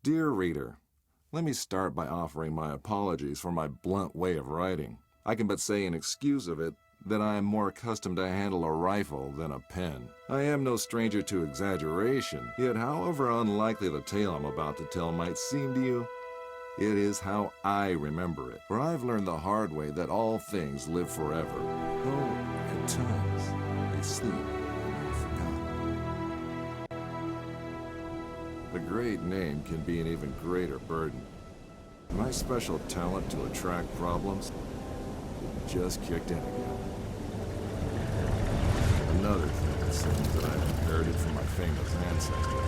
Dear reader, let me start by offering my apologies for my blunt way of writing. I can but say in excuse of it that I am more accustomed to handle a rifle than a pen. I am no stranger to exaggeration, yet however unlikely the tale I'm about to tell might seem to you, it is how I remember it. For I've learned the hard way that all things live forever, though at times they sleep and are forgotten. The great name can be an even greater burden. My special talent to attract problems just kicked in again. Another thing, it seems, that I've inherited from my famous ancestor.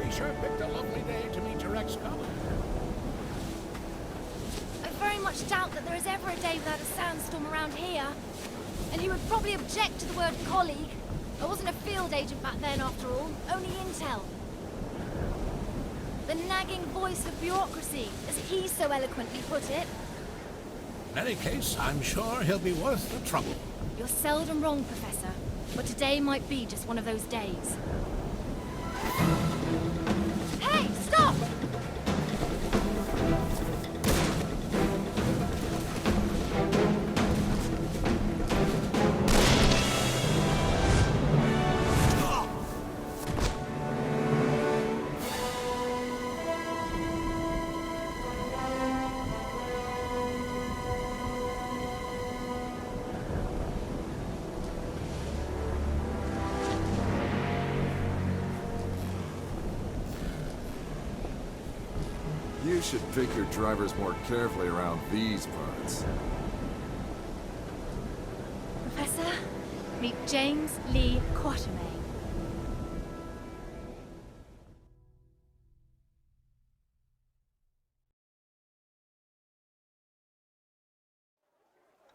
We sure picked a lovely day to meet your ex-colleague. I very much doubt that there is ever a day without a sandstorm around here. And he would probably object to the word colleague. I wasn't a field agent back then, after all. Only intel. The nagging voice of bureaucracy, as he so eloquently put it. In any case, I'm sure he'll be worth the trouble. You're seldom wrong, Professor. But today might be just one of those days. Hey, stop! You should pick your drivers more carefully around these parts. Professor, meet James Lee Quatermain.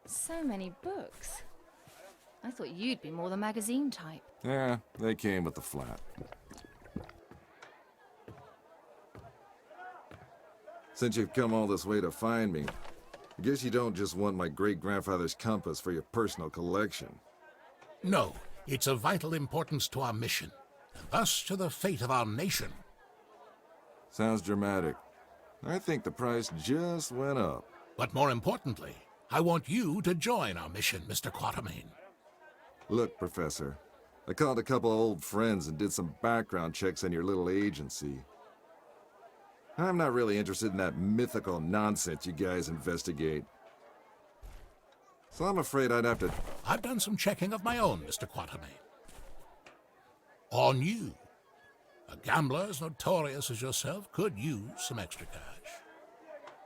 So many books. I thought you'd be more the magazine type. Yeah, they came with the flat. Since you've come all this way to find me, I guess you don't just want my great-grandfather's compass for your personal collection. No, it's of vital importance to our mission, and thus to the fate of our nation. Sounds dramatic. I think the price just went up. But more importantly, I want you to join our mission, Mr. Quatermain. Look, Professor, I called a couple of old friends and did some background checks on your little agency. I'm not really interested in that mythical nonsense you guys investigate. So I'm afraid I'd have to... I've done some checking of my own, Mr. Quatermain. On you. A gambler as notorious as yourself could use some extra cash.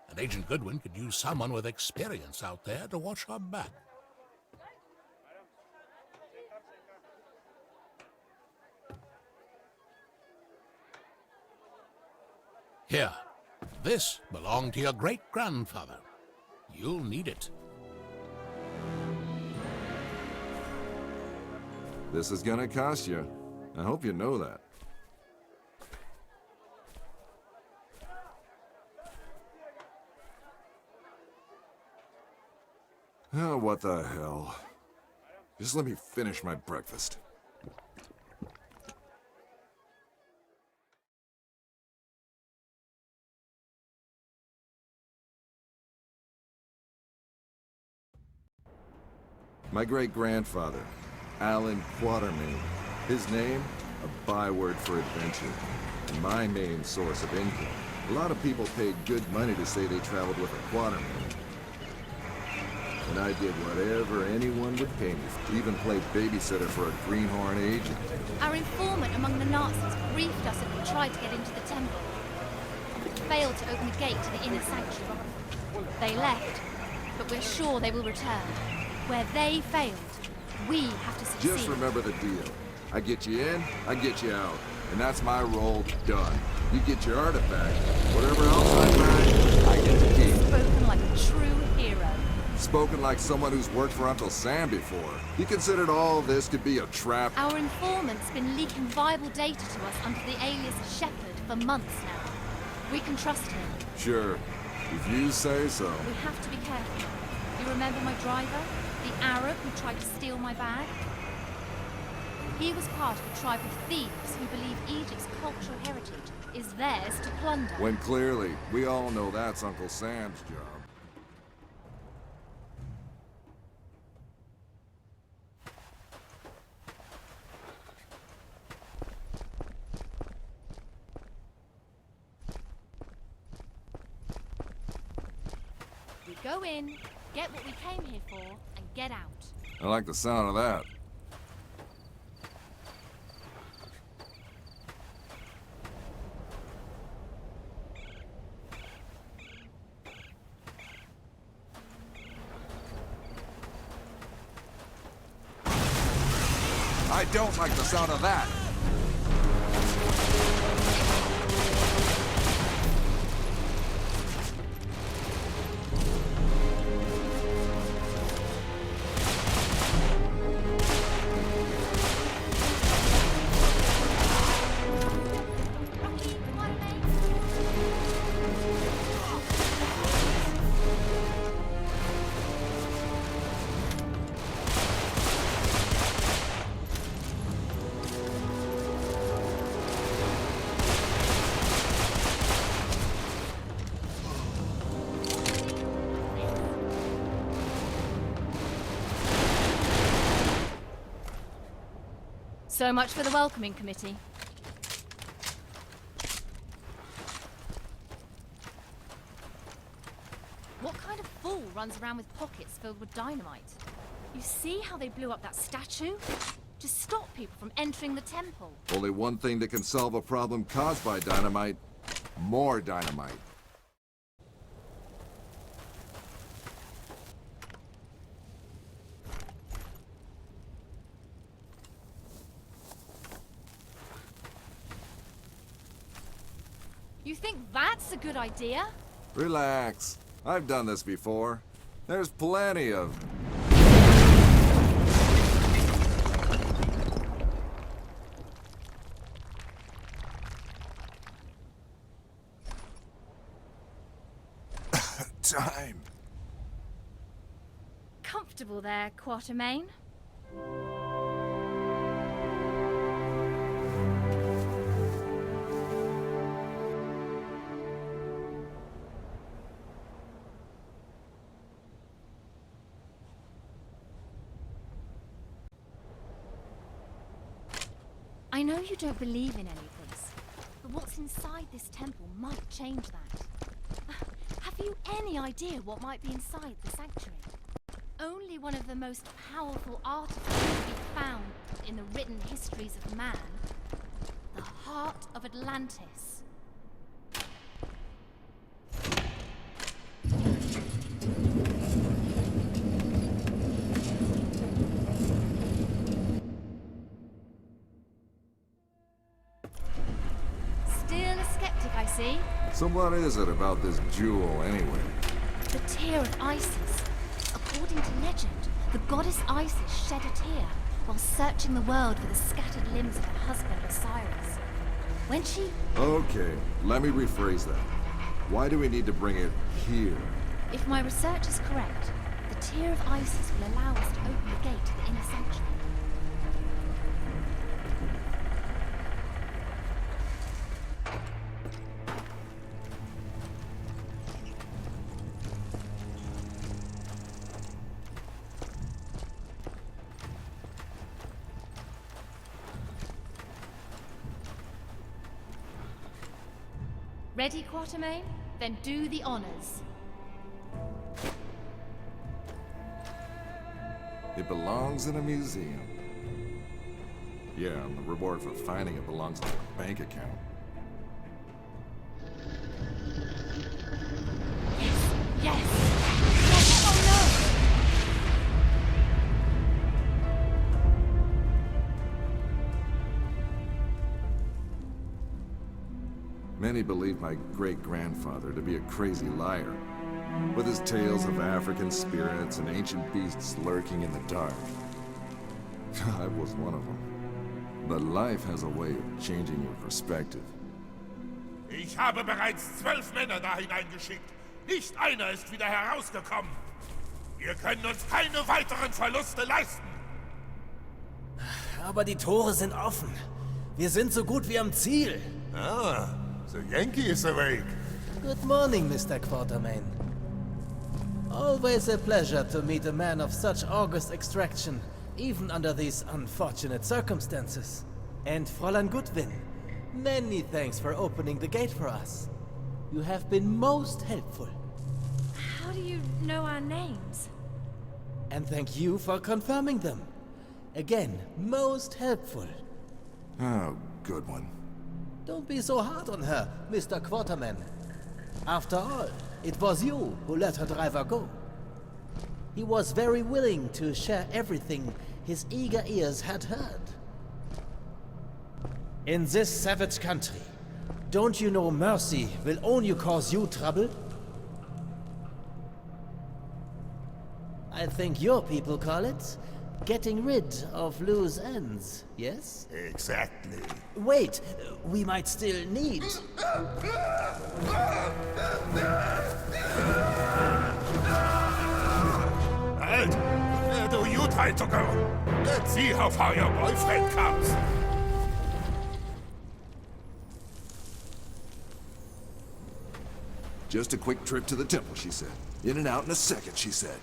And Agent Goodwin could use someone with experience out there to watch her back. Here, this belonged to your great-grandfather. You'll need it. This is gonna cost you. I hope you know that. Oh, what the hell. Just let me finish my breakfast. My great-grandfather, Allan Quatermain. His name, a byword for adventure, and my main source of income. A lot of people paid good money to say they traveled with a Quatermain. And I did whatever anyone would pay me, even played babysitter for a greenhorn agent. Our informant among the Nazis briefed us if we tried to get into the temple. Failed to open the gate to the inner sanctuary. They left, but we're sure they will return. Where they failed, we have to succeed. Just remember the deal. I get you in, I get you out. And that's my role done. You get your artifact. Whatever else I find, I get to keep. Spoken like a true hero. Spoken like someone who's worked for Uncle Sam before. He considered all this could be a trap. Our informant's been leaking vital data to us under the alias Shepherd for months now. We can trust him. Sure. If you say so. We have to be careful. You remember my driver? The Arab who tried to steal my bag? He was part of a tribe of thieves who believe Egypt's cultural heritage is theirs to plunder. When clearly, we all know that's Uncle Sam's job. We go in, get what we came here for, and get out. I like the sound of that. I don't like the sound of that. Lee Quatermain. So much for the welcoming committee. What kind of fool runs around with pockets filled with dynamite? You see how they blew up that statue? To stop people from entering the temple. Only one thing that can solve a problem caused by dynamite. More dynamite. You think that's a good idea? Relax. I've done this before. There's plenty of... time. Comfortable there, Quatermain? I know you don't believe in any of this, but what's inside this temple might change that. Have you any idea what might be inside the sanctuary? Only one of the most powerful artifacts to be found in the written histories of man. The heart of Atlantis. Still a skeptic, I see. So what is it about this jewel, anyway? The tear of Isis. According to legend, the goddess Isis shed a tear while searching the world for the scattered limbs of her husband Osiris. When she... Okay, let me rephrase that. Why do we need to bring it here? If my research is correct, the tear of Isis will allow us to open the gate to the inner sanctuary. Ready, Quatermain? Then do the honors. It belongs in a museum. Yeah, and the reward for finding it belongs in a bank account. Yes! Yes! Oh no! Many believe my great-grandfather to be a crazy liar, with his tales of African spirits and ancient beasts lurking in the dark. I was one of them. But life has a way of changing your perspective. Ich habe bereits 12 Männer da hineingeschickt. Nicht einer ist wieder herausgekommen. Wir können uns keine weiteren Verluste leisten. aber die Tore sind offen. Wir sind so gut wie am Ziel. Ah, the Yankee is awake. Good morning, Mr. Quatermain. Always a pleasure to meet a man of such august extraction, even under these unfortunate circumstances. And Fräulein Goodwin, many thanks for opening the gate for us. You have been most helpful. How do you know our names? And thank you for confirming them. Again, most helpful. Oh, good one. Don't be so hard on her, Mr. Quatermain. After all, it was you who let her driver go. He was very willing to share everything his eager ears had heard. In this savage country, don't you know mercy will only cause you trouble? I think your people call it getting rid of loose ends, yes? Exactly. Wait, we might still need... Halt! Where do you try to go? Let's see how far your boyfriend comes. Just a quick trip to the temple, she said. In and out in a second, she said.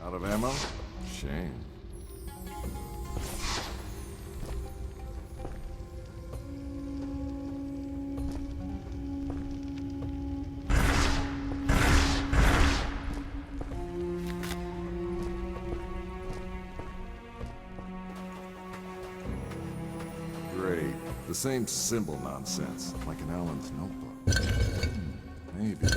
Out of ammo? Shame. Great. The same symbol nonsense, like in Allan's notebook. Maybe.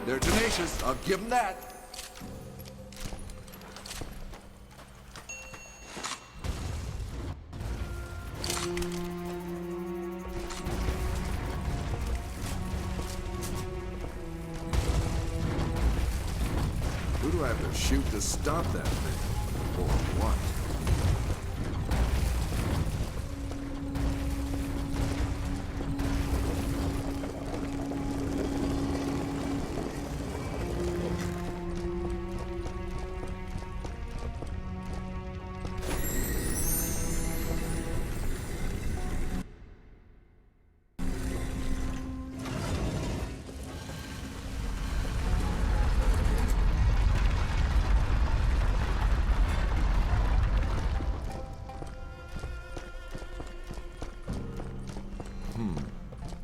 They're tenacious, I'll give them that. Who do I have to shoot to stop that thing? Or what?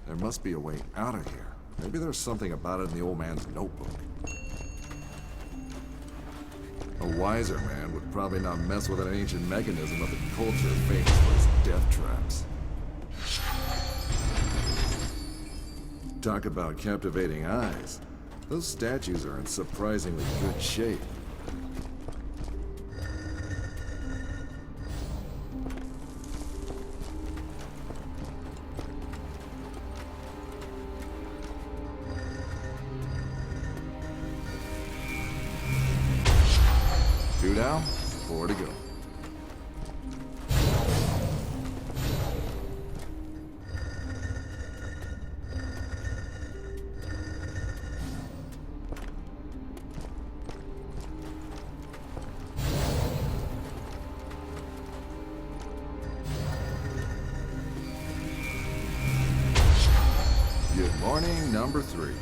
There must be a way out of here. Maybe there's something about it in the old man's notebook. A wiser man would probably not mess with an ancient mechanism of a culture famous for its death traps. Talk about captivating eyes. Those statues are in surprisingly good shape. Two down, four to go. number 3.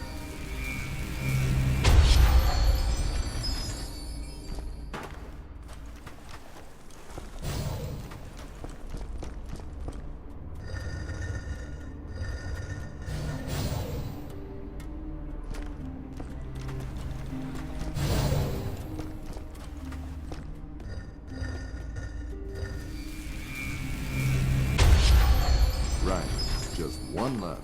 Right, just one left.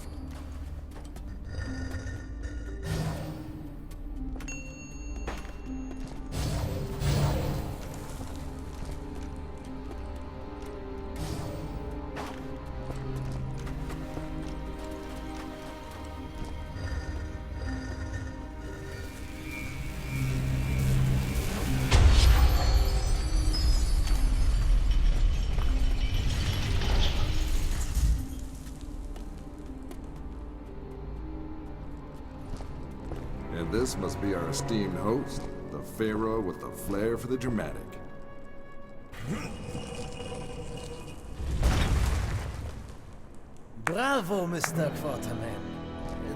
And this must be our esteemed host, the Pharaoh with the flair for the dramatic. Bravo, Mr. Quatermain.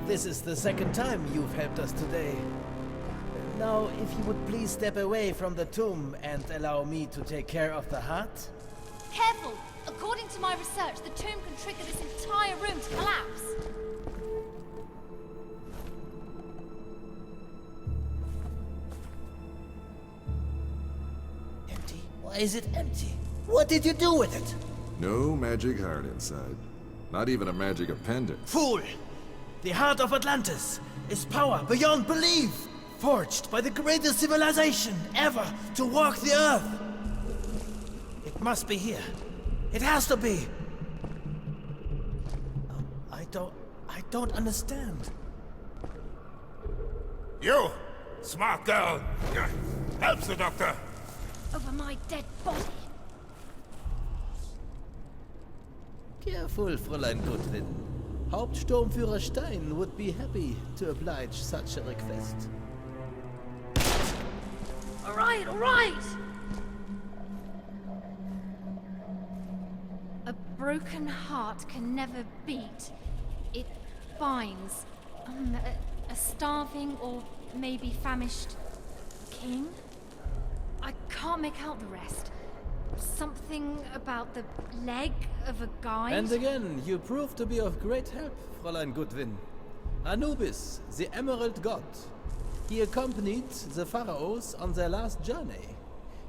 This is the second time you've helped us today. Now, if you would please step away from the tomb and allow me to take care of the heart. Careful! According to my research, the tomb can trigger this entire room to collapse. Empty? Why is it empty? What did you do with it? No magic heart inside. Not even a magic appendix. Fool! The heart of Atlantis is power beyond belief, forged by the greatest civilization ever to walk the earth. It must be here. It has to be. I don't understand. You, smart girl. Help the doctor. Over my dead body. Careful, Fräulein Goodwin. Hauptsturmführer Stein would be happy to oblige such a request. All right, all right! A broken heart can never beat. It binds. A starving or maybe famished king? I can't make out the rest. Something about the leg of a guide? And again, you prove to be of great help, Fräulein Goodwin. Anubis, the Emerald God. He accompanied the pharaohs on their last journey.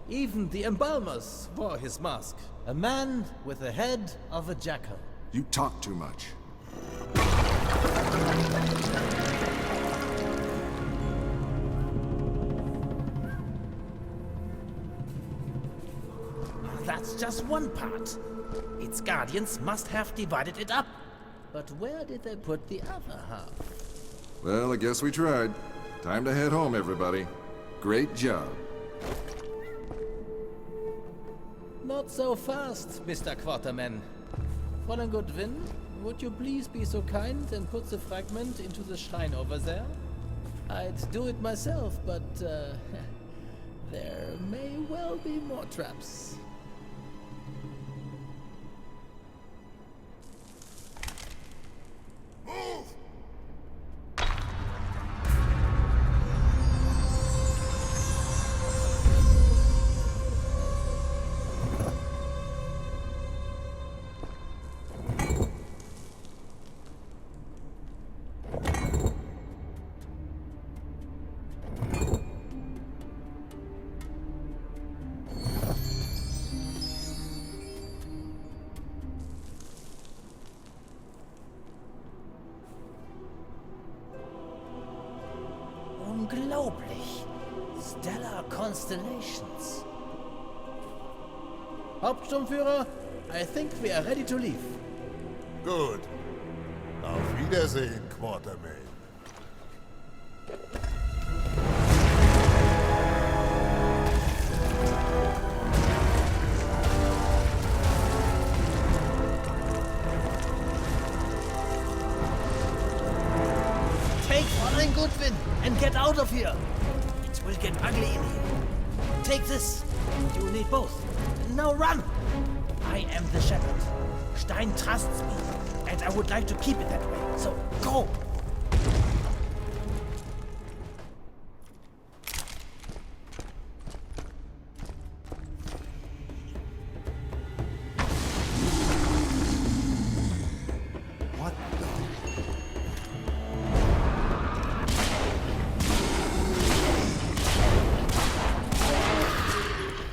Even the embalmers wore his mask. A man with the head of a jackal. You talk too much. That's just one part. Its guardians must have divided it up. But where did they put the other half? Well, I guess we tried. Time to head home, everybody. Great job. Not so fast, Mr. Quatermain. Fräulein Goodwin, would you please be so kind and put the fragment into the shrine over there? I'd do it myself, but there may well be more traps. Move! Unglaublich. Stellar constellations. Hauptsturmführer, I think we are ready to leave. Gut. Auf Wiedersehen, Quatermain. Take Fräulein Goodwin and get out of here. It will get ugly in here. Take this. You need both. Now run. I am the shepherd. Stein trusts me, and I would like to keep it that way. So go. What the?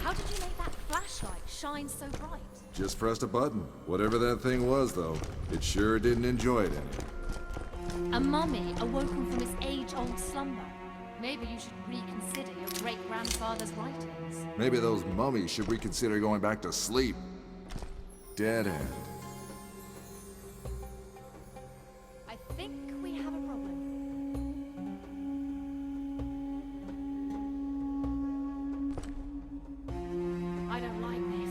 How did you make that flashlight shine so bright? Just pressed a button. Whatever that thing was, though, it sure didn't enjoy it any. A mummy awoken from its age-old slumber. Maybe you should reconsider your great-grandfather's writings. Maybe those mummies should reconsider going back to sleep. Dead end. I think we have a problem. I don't like this.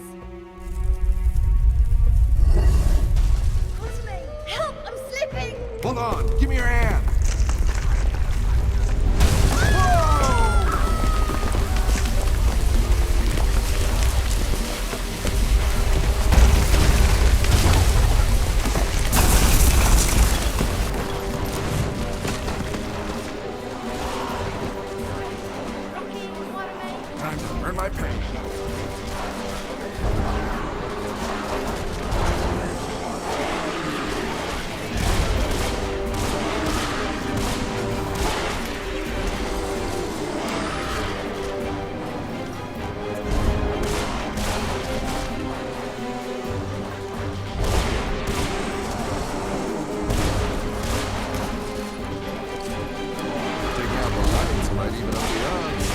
Quatermain, help! I'm slipping! Hold on! Give me your hand! Rocky, Quatermain! Time to earn my pay. Taking out the lights might even up the odds.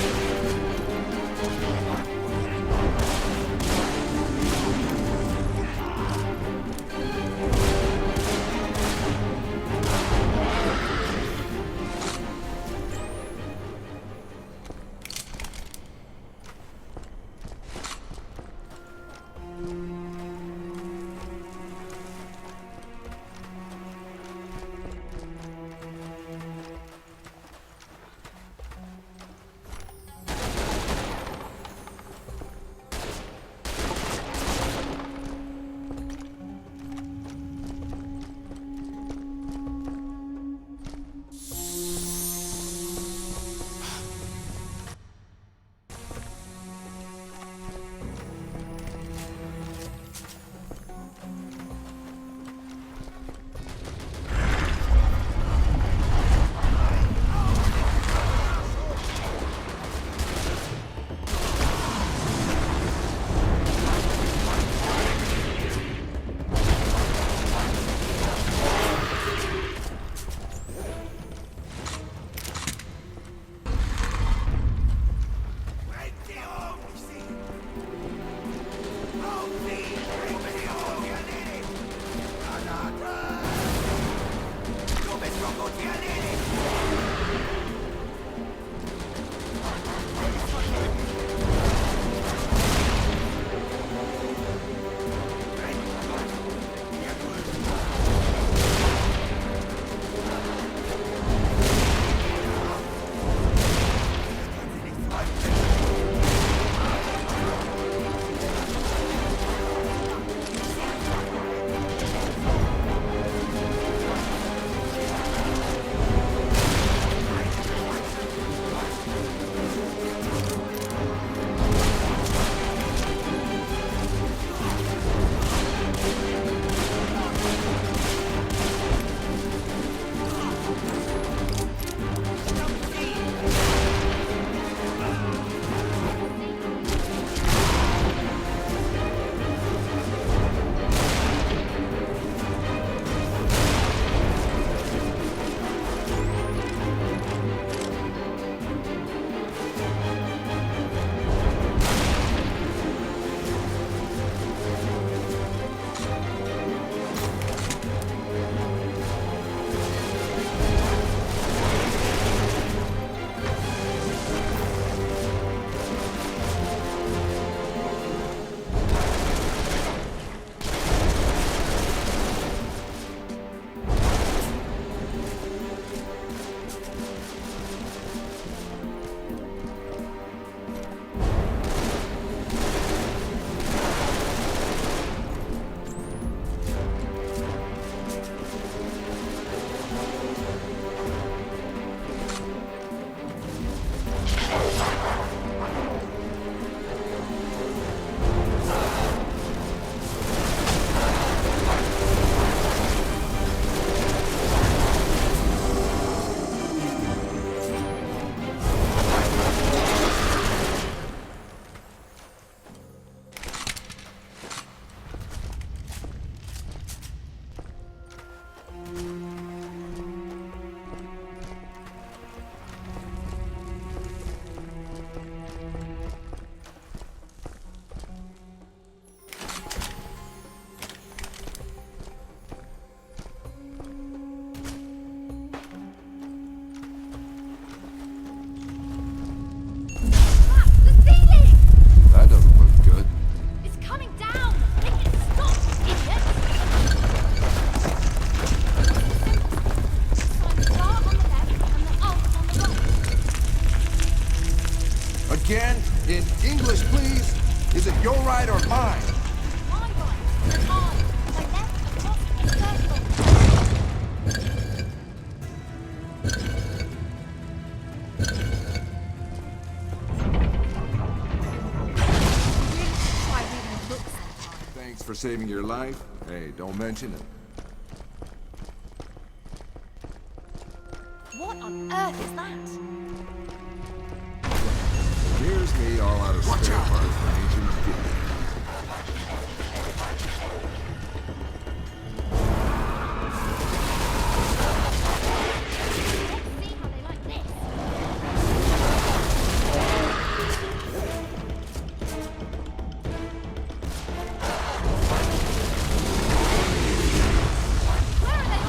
again? In English, please? Is it your right or mine? My right. And I. My left across the circle. Really should try reading a book sometime. Thanks for saving your life. Hey, don't mention it. What on earth is that? Here's me all out of spare parts for ancient gear. Let's see how they like this. Where are they?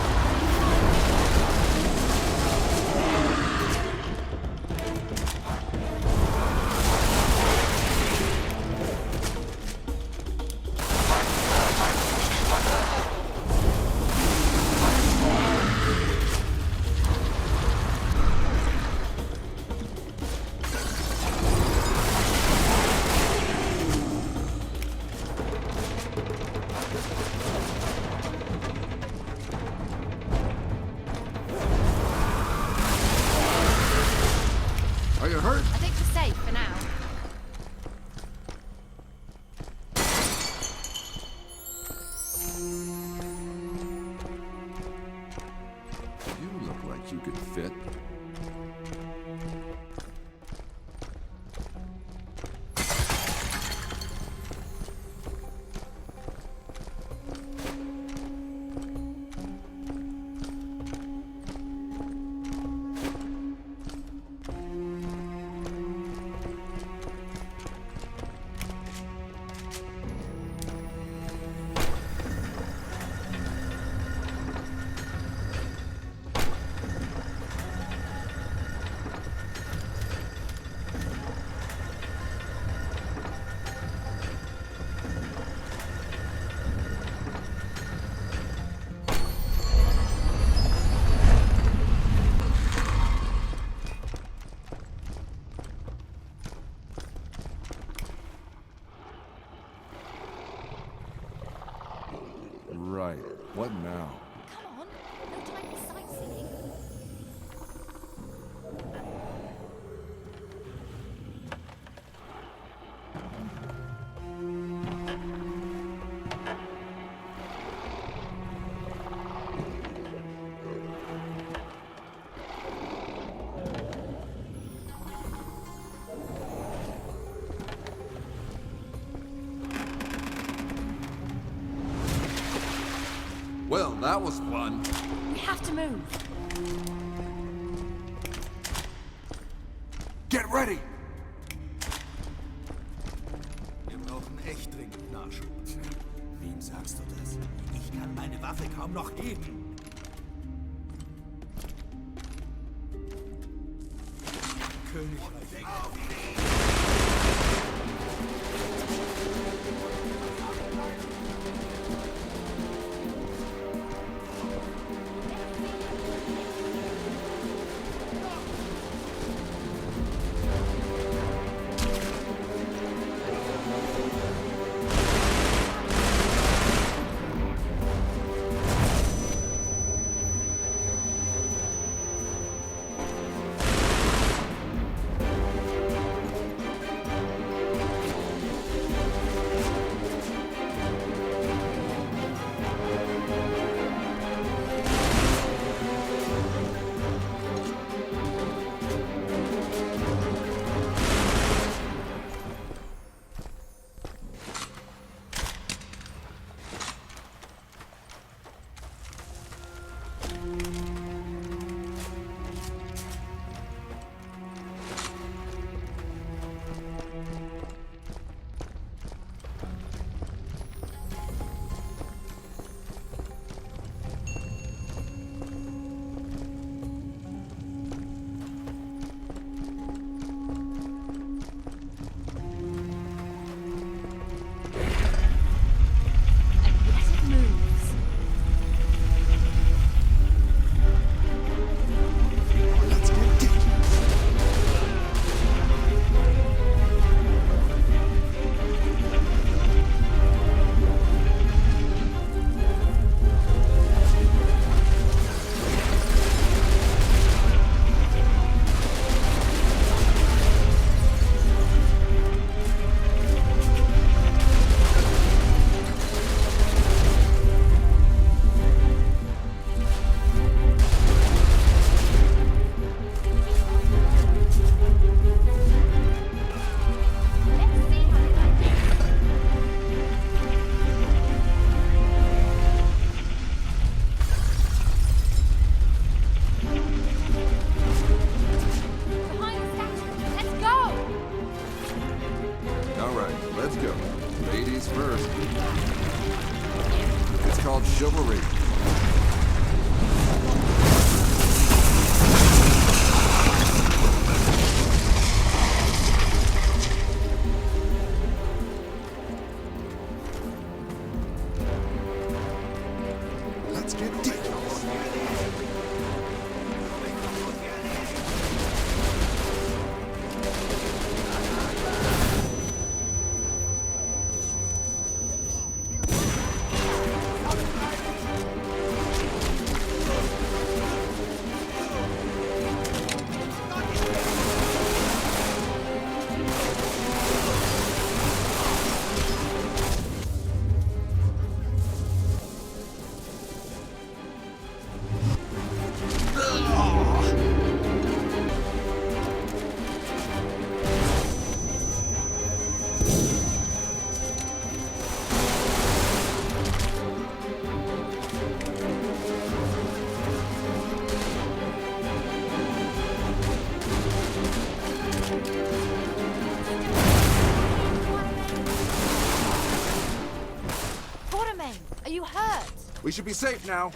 Are you hurt? I think we're safe for now. You look like you could fit. Right. What now? Come on. No time for sightseeing. Well, that was fun. We have to move. Get ready! Wir brauchen echt dringend Nachschub. Wem sagst du das? Ich kann meine Waffe kaum noch heben. Königreich. chivalry. Let's get dangerous. Quatermain, are you hurt? We should be safe now.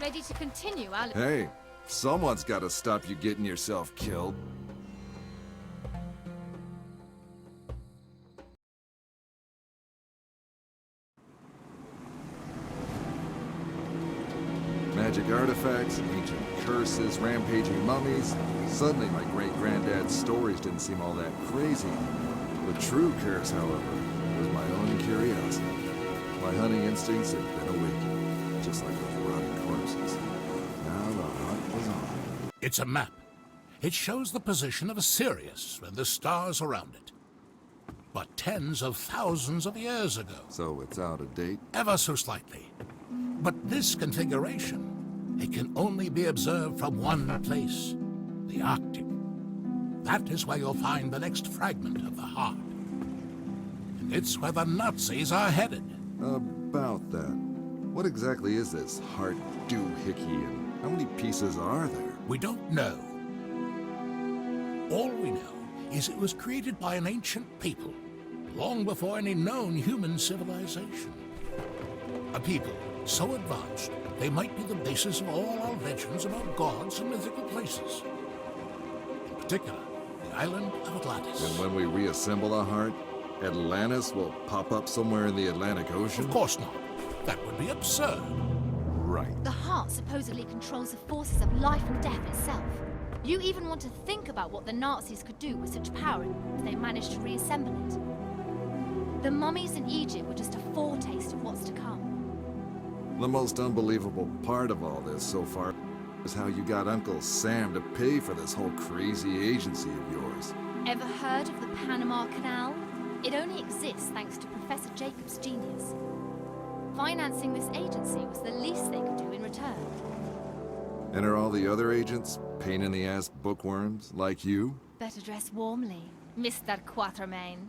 Ready to continue, Allan? Hey, someone's got to stop you getting yourself killed. Magic artifacts, ancient curses, rampaging mummies. Suddenly my great-granddad's stories didn't seem all that crazy. The true curse, however, was my own curiosity. My hunting instincts had been awakened, just like those rotting corpses. Now the hunt was on. It's a map. It shows the position of Sirius and the stars around it. But tens of thousands of years ago. So it's out of date? Ever so slightly. But this configuration, it can only be observed from one place, the Arctic. That is where you'll find the next fragment of the heart. And it's where the Nazis are headed. About that. What exactly is this heart doohickey, and how many pieces are there? We don't know. All we know is it was created by an ancient people, long before any known human civilization. A people so advanced, they might be the basis of all our legends about gods and mythical places. In particular, the island of Atlantis. And when we reassemble a heart, Atlantis will pop up somewhere in the Atlantic Ocean? Of course not. That would be absurd. Right. The heart supposedly controls the forces of life and death itself. You even want to think about what the Nazis could do with such power if they managed to reassemble it. The mummies in Egypt were just a foretaste of what's to come. The most unbelievable part of all this so far is how you got Uncle Sam to pay for this whole crazy agency of yours. Ever heard of the Panama Canal? It only exists thanks to Professor Jacob's genius. Financing this agency was the least they could do in return. And are all the other agents pain-in-the-ass bookworms like you? Better dress warmly, Mr. Quatermain.